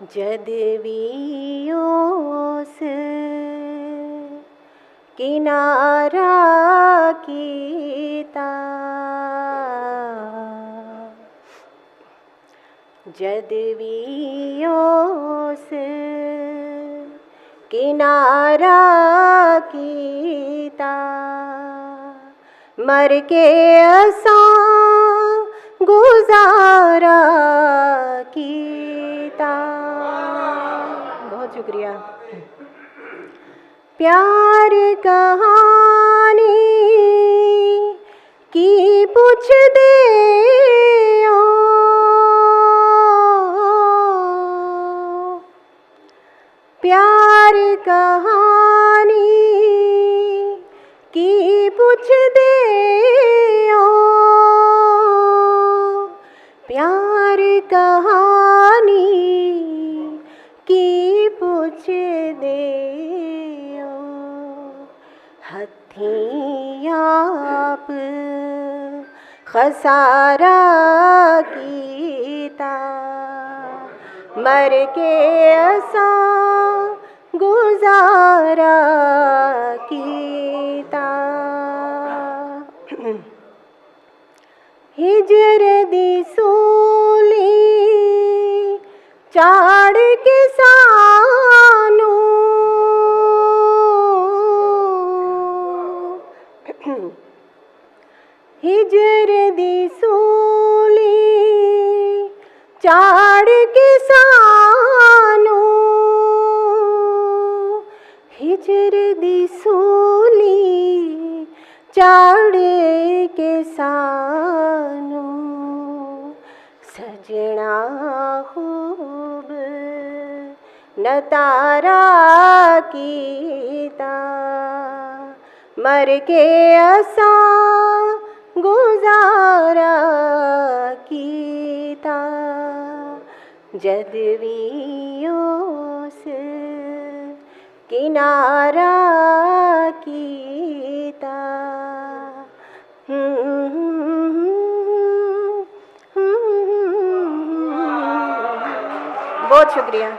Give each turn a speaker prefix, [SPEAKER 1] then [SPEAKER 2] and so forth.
[SPEAKER 1] जदवियोस किनारा कीता, जदवियोस किनारा कीता, मर के असां गुजारा कीता। बहुत शुक्रिया। प्यार कहानी की पूछ दे ओ, प्यार कहानी की पूछ दे ओ, प्यार कहानी की पूछ दे ओ, हथीं आप खसारा कीता, मर के असां गुजारा कीता। हिजर दी सूली चाड़ के सानू, हिजर दी सूली चाड़ के सानू, हिजर दी सूली चाड़ के सानू, सजना खूब नतारा कीता, मर के असां गुजारा कीता, जदवियोस किनारा कीता। बहुत शुक्रिया।